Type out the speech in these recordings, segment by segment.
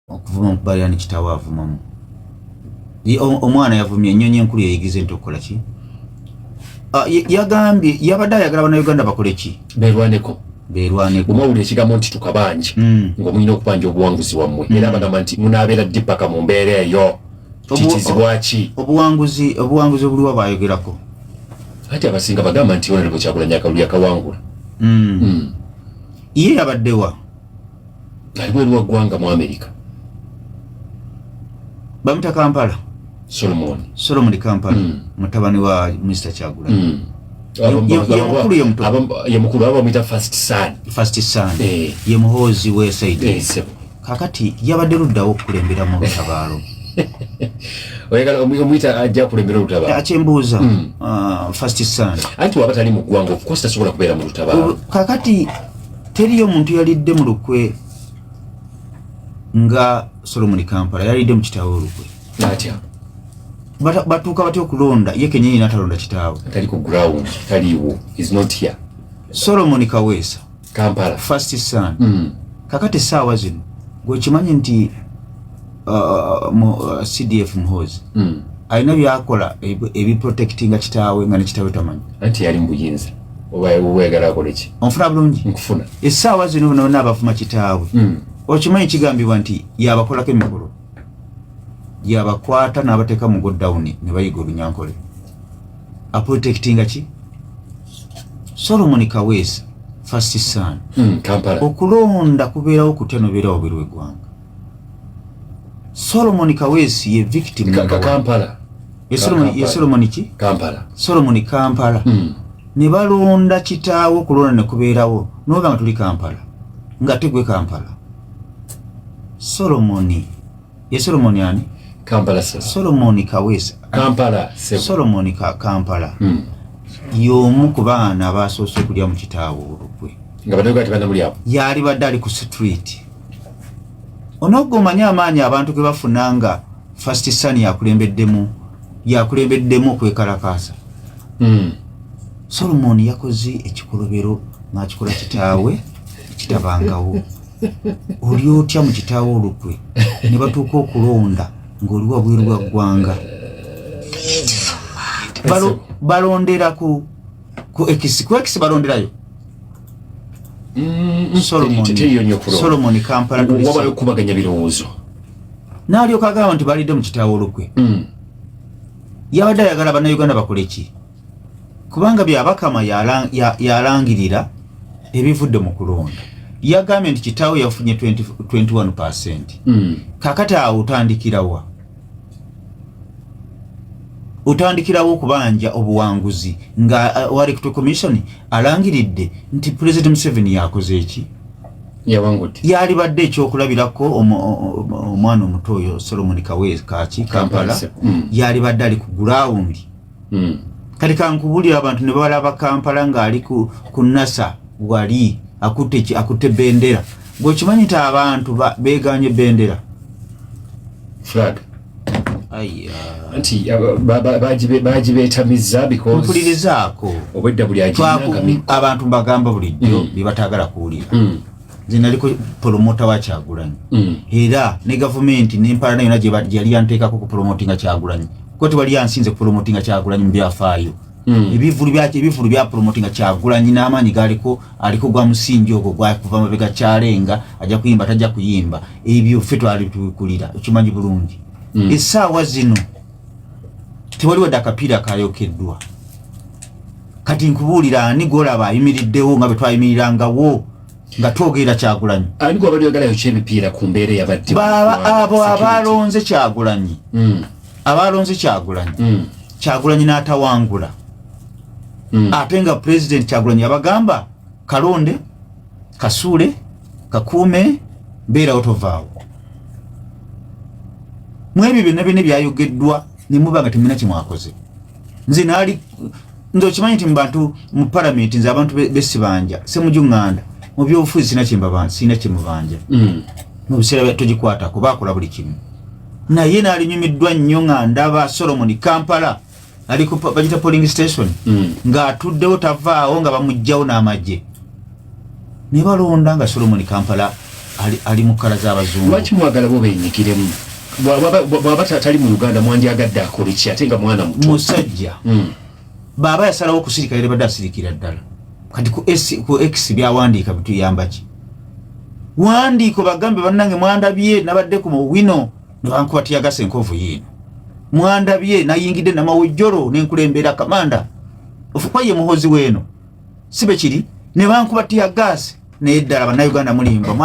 okuvuma okubalira ne kitaawe avumamu. Omwana yavumye ennyonyi enkulu yeyigize nti okukola ki? Yagambye yabadde ayagala Bannayuganda bakole ki? Beerwaneko. Omawulire ekigambo nti tukabanje ng'omulina okubanja obuwanguzi wammwe era bagamba nti munaabeera ddi paka mu mbeera eyo kikizibwa ki? Obuwanguzi obuliwo baayogerako. Ati abasinga bagamba nti Honorable Kyagulanyi akalulu yakawangula. Ye yabaddewa ali bweru wa ggwanga mu Amerika. Bamuta Kampala. Solomon Kampala mutabani wa Mr. Kyagulanyi. Ye mukulu abamuyita First Son. Ye muhoozi w'Essaidi. Kakati yabadde luddawo okulembera mu lutabaalo. Oyagala omuyita ajja kulembera olutabaalo. Akyembuuza First Son. Anti waba tali mu ggwanga of course tasobola kubeera mu lutabaalo. Kakati teriyo omuntu yalidde mu lukwe nga Solomon Kampala yalidde mu kitaawe olukwe. Atya batuuka batya okulonda ye kennyini n'atalonda kitaawe. Tali ku ground, taliiwo, is not here. Solomon Kaweesa Kampala First Son. Kakati essaawa zino gwekimanyi nti CDF muhoozi alina byakola ebiprotectinga kitaawe nga ne kitaawe tamanyi. Anti yali mu buyinza oba wegala akole ki? Onfuna bulungi? Nkufuna. Essaawa zino bonna abafuma kitaawe okimanyi kigambibwa nti yabakolako emikolo, yabakwata n'abateeka mu godawuni ne bayiga olunyankole. Aprotectinga ki? Solomon Kaweesa First Son. Kampala okulonda kubeerawo kutya nobeerawo bweru w'eggwanga. Solomon Kaweesa ye victim Kampala. Ye Solomon ki? Kampala. Solomon Kampala. Ne balonda kitaawe okulonda ne kubeerawo n'oba nga tuli Kampala nga tegwe Kampala. Ye Solomon ani? Kampala. Solomon Kaweesa Kampala. Solomon Kampala. Y'omu ku baana abasoose okulya mu kitaawe olukwe. Nga badde bana muli awo. Yali badde ali ku street. Onoggo omanyi amaanyi abantu ge bafunanga First Son yakulembeddemu okwekalakaasa. Solomon yakoze ekikolobero n'akikola kitaawe kitabangawo. Oli otya mu kitaawe olukwe ne batuuka okulonda ng'oli wabweru bwa ggwanga. Balondera ku X balonderayo. Solomon Kampala wabayo kubaganya birowoozo. N'alyoka agamba nti balidde mu kitaawe olukwe. Yabadde ayagala Bannayuganda bakole ki? Kubanga byabakama yalangirira ebivudde mu kulonda. Yagambye nti kitaawe yafunye 21%. Kakati awo otandikirawo okubanja obuwanguzi nga Electoral Commission alangiridde nti President Museveni yakoze eki? Yali badde ekyokulabirako omwana omuto oyo Solomon Kaweesa Kampala yali badde ali ku ground. Kati kankubulira abantu ne balaba Kampala ng'ali ku NASA wali akutte bendera. Gwekimanyi nti abantu beeganye bendera flag. Anti bagibeetamiza because mpulirizaako obwedda buli abantu mbagamba bulijjo bye batagala kuwulira. Nze naliko promota wa Kyagulanyi era ne gavumenti n'empala nayo gye yali yanteekako ku promotinga Kyagulanyi ko tewali yansinze ku promotinga Kyagulanyi mu byafaayo. Ebivulu bya promotinga Kyagulanyi n'amaanyi aliko gwa musingi ogwo gwakuva mabega Kyalenga ajja kuyimba tajja kuyimba ebyo ffe twali tubikulira okimanyi bulungi. Essaawa zino tewaliwo dda akapiira kayokeddwa. Kati nkubuulira ani gwolaba ayimiriddewo nga bwe twayimirangawo nga twogera Kyagulanyi. Ani gwe abadde oyagalayo ky'ebipiira ku mbeera eyabadde abo abalonze Kyagulanyi. Kyagulanyi n'atawangula. Ate nga President Kyagulanyi abagamba kalonde, kasuule, kakuume, mbeerawo tovaawo. Mwebyo byonna byayogeddwa ne muba nga temulina kye mwakoze. Nze okimanyi nti mu bantu mu palamenti nze abantu besibanja semujunganda mu byobufuzi sina kye mubanja. Mu biseera togikwatako baakola buli kimu. Naye n'alinyumiddwa nnyo nga ndaba Solomon Kampala ali ku bagita polling station ng'atuddewo tavaawo nga bamugjawo n'amagye. Ne balonda nga Solomon Kampala ali mu kkala z'abazungu. Lwaki mwagala bo benyigiremu? Bw'aba tatali mu Uganda mwandyagadde akole ki ate nga mwana muto? Musajja baba yasalawo okusirika era badde asirikira ddala. Kati ku X byawandiika bituyamba ki? Wandiiko bagambe bannange mwandabye nabadde ku wino ne bankwatiyagasa enkovu yino. Mwandabye nayingidde namawujjolo n'enkulembera kamanda. Ofukwa ye muhozi weno. Sibe kiri ne bankubatiyagasa ne ddala bannayuganda mulimba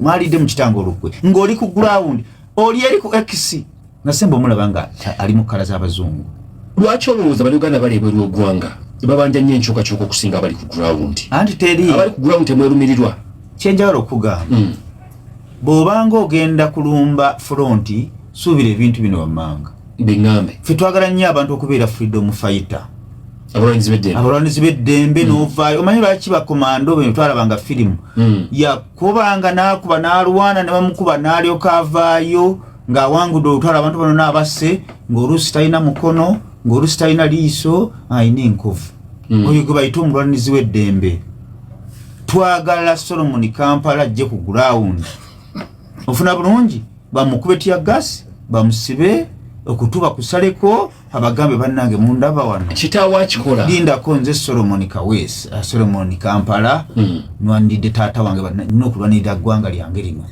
mwalidde mu kitango olukwe. Ng'oli ku ground, oli eri ku X. Nasemba omulaba nga ali mu kkala z'abazungu. Lwaki olowooza bannayuganda bali ebweru w'eggwanga babanja nnyo enkyukakyuka okusinga abali ku ground? Anti teri abali ku ground temwerumirirwa. Kyenjagala okugamba bw'obanga ogenda kulumba fronti suubira ebintu bino wammanga biŋŋambe. Ffe twagala nnyo abantu okubeera freedom fighter, abalwanizi b'eddembe n'ovaayo. Omanyi lwaki bakomando be twalabanga firimu yakubanga n'akuba n'alwana ne bamukuba n'alyoka avaayo ng'awangudde olutwala abantu bano n'abasse ng'oluusi talina mukono ng'oluusi talina liiso ayina enkovu. Oyo gwe bayita omulwanizi w'eddembe. Twagala Solomon Kampala ajje ku ground ofuna bulungi bamukube tiyagasi bamusibe okutuba kusaleko abagambe bannange mundaba wano kitaawa akikola lindako nze Solomon Kawesa Solomon Kampala nwandidde taata wange n'okulwanirira ggwanga lyange lino.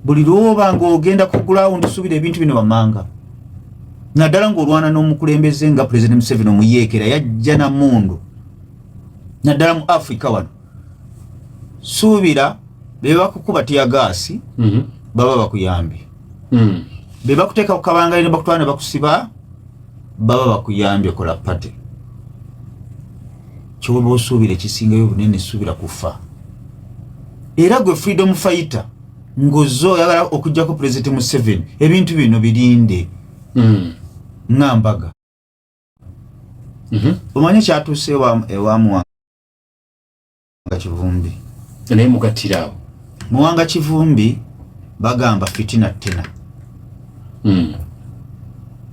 Buli lwoba ng'ogenda ku ground subira ebintu bino bamanga naddala ng'olwana n'omukulembeze nga President Museveni omuyeekera yajja na mundu naddala mu Africa wano suubira beba kukuba tiyagasi baba bakuyambye beba kuteeka ku kabanga ne bakutwala ne bakusiba baba bakuyambye kola pate. Kyoba osuubira ekisingayo bunene suubira kufa. Era gwe freedom fighter ngozo yagala okujjako President Museveni ebintu bino birinde ng'ambaga. Omanyi kyatuuse ewamuwanga Kivumbi naye mugattirawo Muwanga Kivumbi bagamba fitina tena.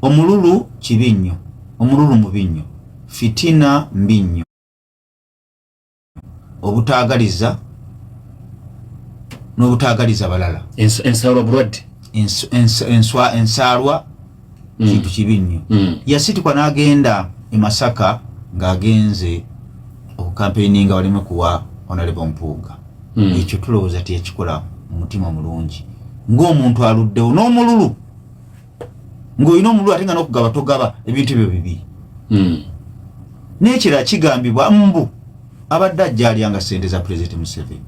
Omululu kibinnyo, omululu mubinnyo, fitina mbinnyo. Obutaagaliza n'obutaagaliza balala. Ensaalwa bulwadde. Ensaalwa kintu kibinnyo. Yasitukwa n'agenda e Masaka ng'agenze okukampeininga walimu kuwa Honorable Mpuuga. Ekyo tulowooza teyakikola mu mutima omulungi. Ng'omuntu aluddewo n'omululu. Ng'olina omululu ate nga n'okugaba togaba ebintu ebyo bibi. N'ekirala kigambibwa mbu abadde ajja alyanga ssente za President Museveni.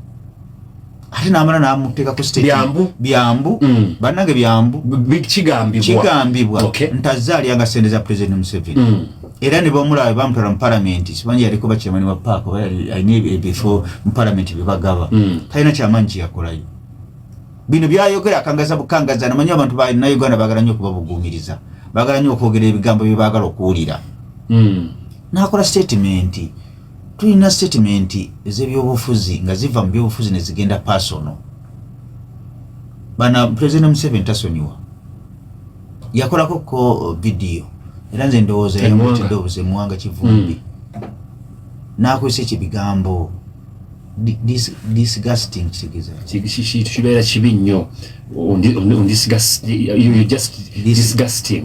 Ate n'amala n'amuteekako state byambu bannange byambu kigambibwa ntazze alyanga ssente za President Museveni. Era ne bamulaba bamutwala mu parliament simanyi yaliko bakyamani wa paaka alina ebifo mu parliament bye bagaba talina kyamaanyi kyeyakolayo. Bino byayogera akangaza bukangaza namanyi abantu ba Uganda baagala nnyo okubabuguumiriza baagala nnyo okwogera ebigambo bye baagala okuwulira. N'akola statement. Tulina statement ez'ebyobufuzi nga ziva mu byobufuzi ne zigenda personal. Bana President Museveni tasonyiwa yakolako ko video era nze ndowooza yamutidde Muwanga Kivumbi n'akozesa ekibigambo disgusting kitegeeza kibeera kibi nnyo disgusting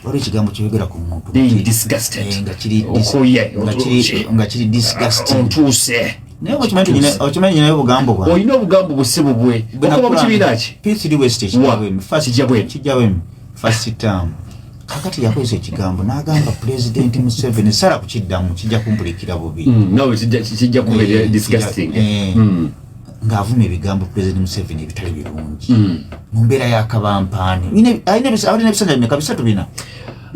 olwo ekigambo kyogera ku muntu nga kiri disgusting ontuuse naye okimanyi nyinayo obugambo bwange olina obugambo busse bubwe okuba mu kibiina ki P3 West kijjabwemi first term kakati yakozesa ekigambo n'agamba President Museveni sala kukiddamu kijja kumpulikira bubi nawe kijja kubeera disgusting ng'avuma ebigambo President Museveni ebitali birungi mu mbeera y'akabampaani alina ebisanja bimeka bisatu bina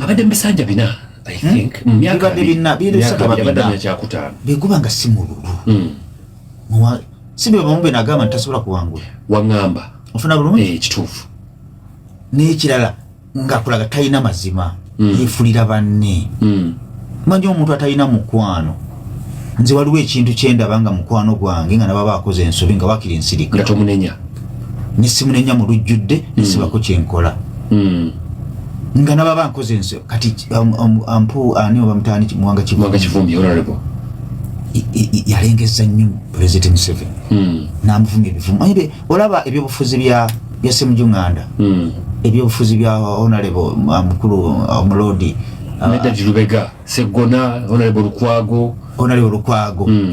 abadde mu bisanja bina I think bibadde bina beguba nga si mululu si bwe bamube n'agamba nti tasobola kuwangula waŋŋamba ofuna bulungi kituufu n'ekirala ng'akulaga talina mazima yeefulira banne manyi omuntu atalina mukwano. Nze waliwo ekintu kyendaba nga mukwano gwange nga nababa akoze ensobi nga wakiri nsirika nga tomunenya nesimunenya mu lujjudde nesibako kyenkola nga nababa nkoze ensobi kati ampu ani oba mutaani Muwanga Kivumbi honorable yalengeza nnyo President Museveni n'amuvuma ebivumo ayibe olaba ebyobufuzi bya Ssemujunganda ebyobufuzi bya Honorable mukulu Omulodi Medadi Lubega Segona Honorable Lukwago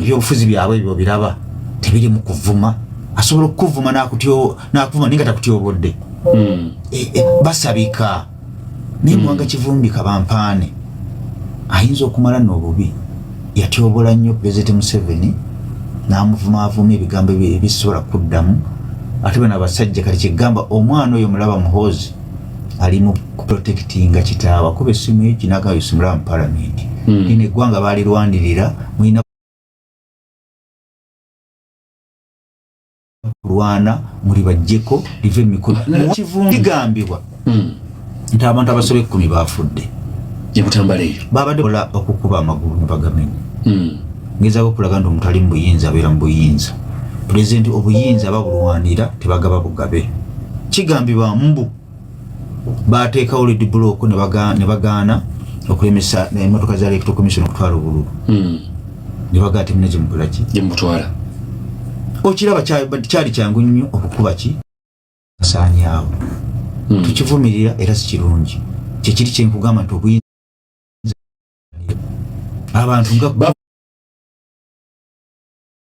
ebyobufuzi byabwe ebyo biraba tebiri mu kuvuma asobola okuvuma n'akuvuma ninga takutyobodde basabika n'emwanga kivumbika bampaane ayinza okumala n'obubi yatyobola nnyo President Museveni n'amuvuma ebigambo ebisobola kuddamu ate bana abasajja kati kigamba omwana oyo mulaba Muhoozi ali mu protectinga kitaawa kuba essimu eki n'akayisimula mu Parliament lino eggwanga baalirwanirira mulina kulwana muli bajjeko live emikono kigambibwa nti abantu abasobe 10 baafudde babadde kola okukuba amagulu ne bagamenya ngeza okulaga nti omuntu ali mu buyinza abeera mu buyinza President obuyinza babulwanira tebagaba bugabe kigambibwa mbu bateekawo lead block ne bagaana okulemesa emmotoka za Electoral Commission okutwala obululu ne bagaa temune gyemukola ki gyemutwala okiraba kyali kyangu nnyo okukuba ki asaanyaawo tukivumirira era si kirungi kyekiri kyenkugamba nti obuyinza abantu nga